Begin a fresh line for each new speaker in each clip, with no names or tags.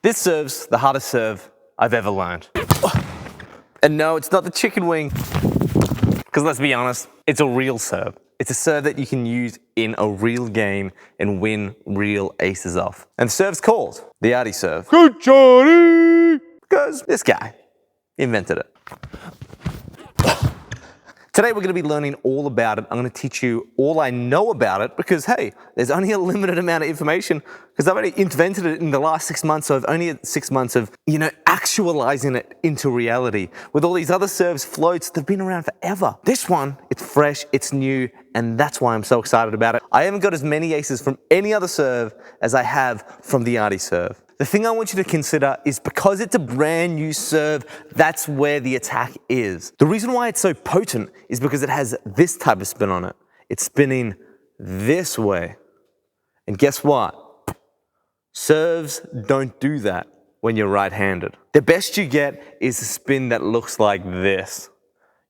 This serve's the hardest serve I've ever learned. And no, it's not the chicken wing. Because let's be honest, it's a real serve. It's a serve that you can use in a real game and win real aces off. And the serve's called the Artie Serve.
Good Johnny!
Because this guy invented it. Today we're going to be learning all about it. I'm going to teach you all I know about it because, hey, there's only a limited amount of information because I've only invented it in the last 6 months, so I've only had 6 months of, actualizing it into reality. With all these other serves, floats, they've been around forever. This one, it's fresh, it's new, and that's why I'm so excited about it. I haven't got as many aces from any other serve as I have from the Artie Serve. The thing I want you to consider is because it's a brand new serve, that's where the attack is. The reason why it's so potent is because it has this type of spin on it. It's spinning this way. And guess what? Serves don't do that when you're right-handed. The best you get is a spin that looks like this.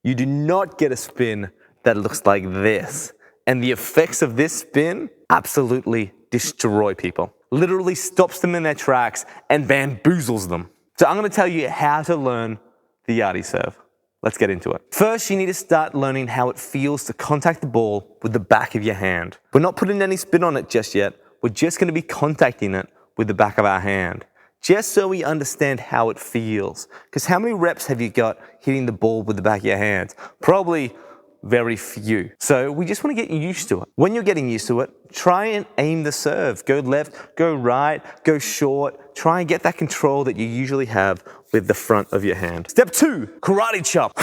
You do not get a spin that looks like this. And the effects of this spin absolutely destroy people. Literally stops them in their tracks and bamboozles them. So I'm going to tell you how to learn the Artie Serve. Let's get into it. First, you need to start learning how it feels to contact the ball with the back of your hand. We're not putting any spin on it just yet. We're just going to be contacting it with the back of our hand, just so we understand how it feels. Because how many reps have you got hitting the ball with the back of your hands? Probably very few. So we just want to get used to it. When you're getting used to it, try and aim the serve. Go left, go right, go short. Try and get that control that you usually have with the front of your hand. Step 2, karate chop.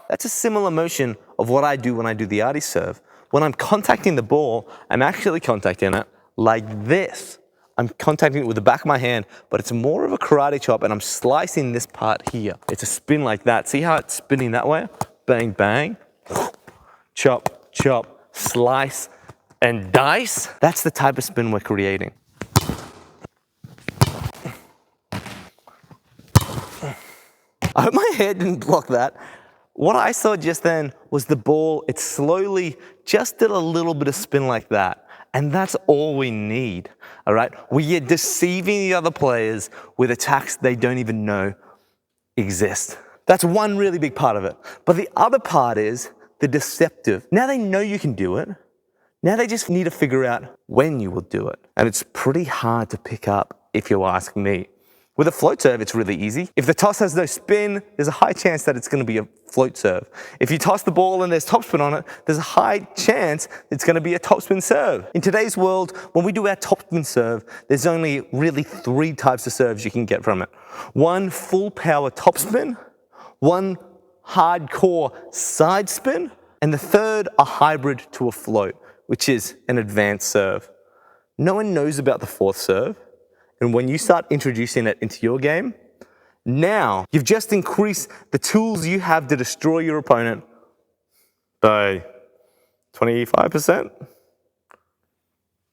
That's a similar motion of what I do when I do the Artie Serve. When I'm contacting the ball, I'm actually contacting it like this. I'm contacting it with the back of my hand, but it's more of a karate chop and I'm slicing this part here. It's a spin like that. See how it's spinning that way? Bang, bang. Chop, chop, slice, and dice. That's the type of spin we're creating. I hope my head didn't block that. What I saw just then was the ball, it slowly just did a little bit of spin like that. And that's all we need, all right? We are deceiving the other players with attacks they don't even know exist. That's one really big part of it. But the other part is the deceptive. Now they know you can do it. Now they just need to figure out when you will do it. And it's pretty hard to pick up if you ask me. With a float serve, it's really easy. If the toss has no spin, there's a high chance that it's going to be a float serve. If you toss the ball and there's topspin on it, there's a high chance it's going to be a topspin serve. In today's world, when we do our topspin serve, there's only really 3 types of serves you can get from it. One full power topspin, one hardcore side spin, and the third a hybrid to a float, which is an advanced serve. No one knows about the 4th serve, and when you start introducing it into your game, now you've just increased the tools you have to destroy your opponent by 25%,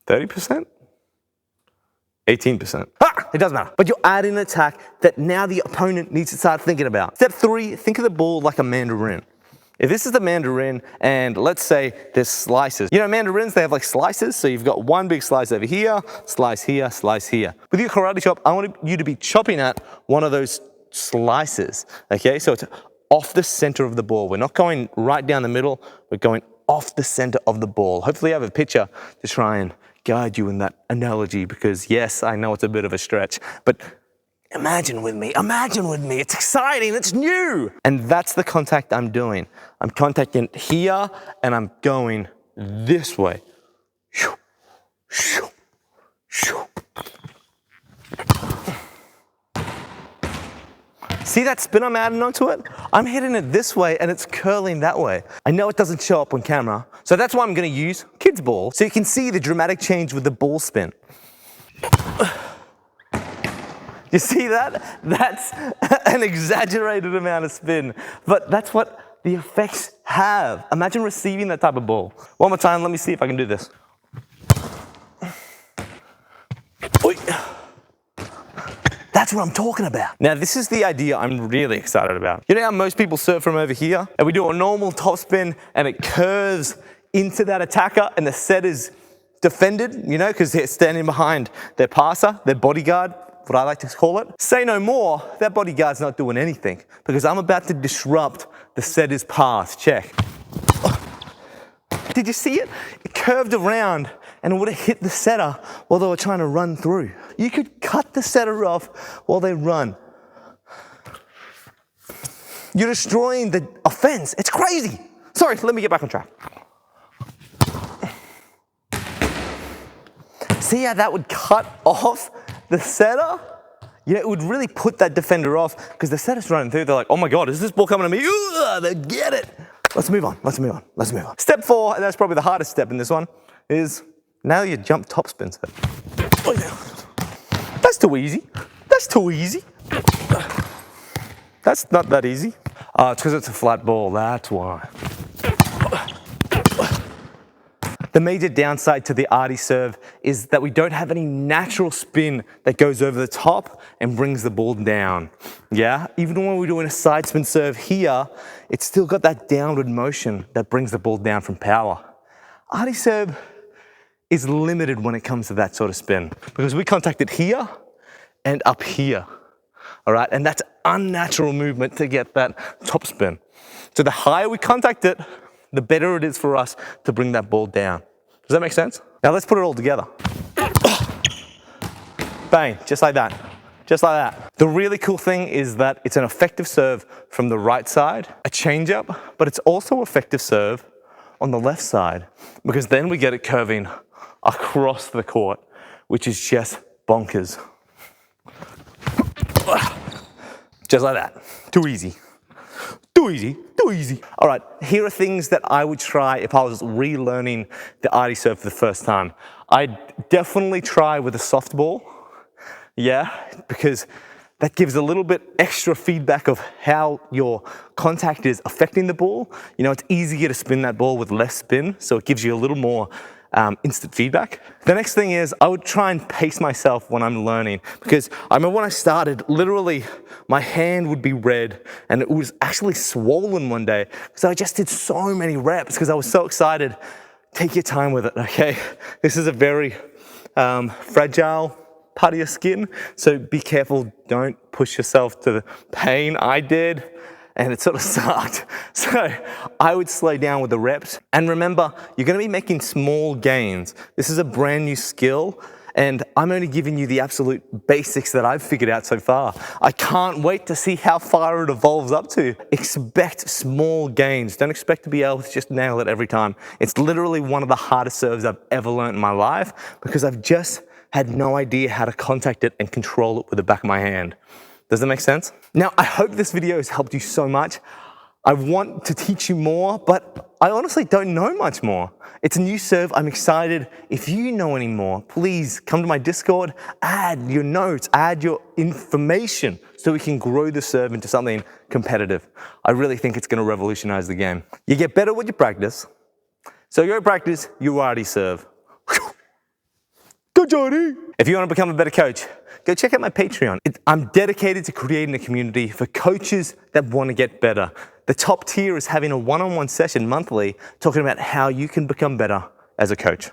30%, 18%. It doesn't matter. But you're adding an attack that now the opponent needs to start thinking about. Step 3, think of the ball like a mandarin. If this is the mandarin, and let's say there's slices. Mandarins, they have like slices, so you've got one big slice over here, slice here, slice here. With your karate chop, I want you to be chopping at one of those slices, okay? So it's off the center of the ball. We're not going right down the middle, we're going off the center of the ball. Hopefully I have a picture to try and guide you in that analogy because yes, I know it's a bit of a stretch, but imagine with me, it's exciting, it's new. And that's the contact I'm doing. I'm contacting here and I'm going this way. See that spin I'm adding onto it? I'm hitting it this way and it's curling that way. I know it doesn't show up on camera, so that's why I'm gonna use kids' ball so you can see the dramatic change with the ball spin. You see that? That's an exaggerated amount of spin, but that's what the effects have. Imagine receiving that type of ball. One more time, let me see if I can do this. That's what I'm talking about. Now, this is the idea I'm really excited about. You know how most people serve from over here? And we do a normal topspin and it curves into that attacker and the set is defended, because they're standing behind their passer, their bodyguard, what I like to call it. Say no more, that bodyguard's not doing anything because I'm about to disrupt the setter's path. Check. Did you see it? It curved around and it would have hit the setter while they were trying to run through. You could cut the setter off while they run. You're destroying the offense. It's crazy. Sorry, let me get back on track. See how that would cut off the setter? You know, it would really put that defender off because the setter's running through. They're like, oh my God, is this ball coming to me? Ugh, they get it. Let's move on. Step 4, and that's probably the hardest step in this one, is nail your jump topspin set. That's too easy. That's not that easy. It's because it's a flat ball, that's why. The major downside to the Artie Serve is that we don't have any natural spin that goes over the top and brings the ball down. Yeah, even when we're doing a side spin serve here, it's still got that downward motion that brings the ball down from power. Artie Serve is limited when it comes to that sort of spin because we contact it here and up here. All right, and that's unnatural movement to get that top spin. So the higher we contact it, the better it is for us to bring that ball down. Does that make sense? Now let's put it all together. Bang, just like that. The really cool thing is that it's an effective serve from the right side, a changeup, but it's also effective serve on the left side because then we get it curving across the court, which is just bonkers. Just like that. Too easy. All right, here are things that I would try if I was relearning the Artie Serve for the first time. I'd definitely try with a soft ball, yeah, because that gives a little bit extra feedback of how your contact is affecting the ball. You know, it's easier to spin that ball with less spin, so it gives you a little more instant feedback. The next thing is I would try and pace myself when I'm learning because I remember when I started, literally my hand would be red and it was actually swollen one day because I just did so many reps because I was so excited. Take your time with it, okay? This is a very fragile part of your skin, so be careful, don't push yourself to the pain. I did, and it sort of sucked. So I would slow down with the reps. And remember, you're gonna be making small gains. This is a brand new skill, and I'm only giving you the absolute basics that I've figured out so far. I can't wait to see how far it evolves up to. Expect small gains. Don't expect to be able to just nail it every time. It's literally one of the hardest serves I've ever learned in my life because I've just had no idea how to contact it and control it with the back of my hand. Does that make sense? Now, I hope this video has helped you so much. I want to teach you more, but I honestly don't know much more. It's a new serve, I'm excited. If you know any more, please come to my Discord, add your notes, add your information so we can grow the serve into something competitive. I really think it's gonna revolutionize the game. You get better when you practice. So you practice, you Artie Serve. Go Johnny! If you want to become a better coach, go check out my Patreon. I'm dedicated to creating a community for coaches that want to get better. The top tier is having a one-on-one session monthly talking about how you can become better as a coach.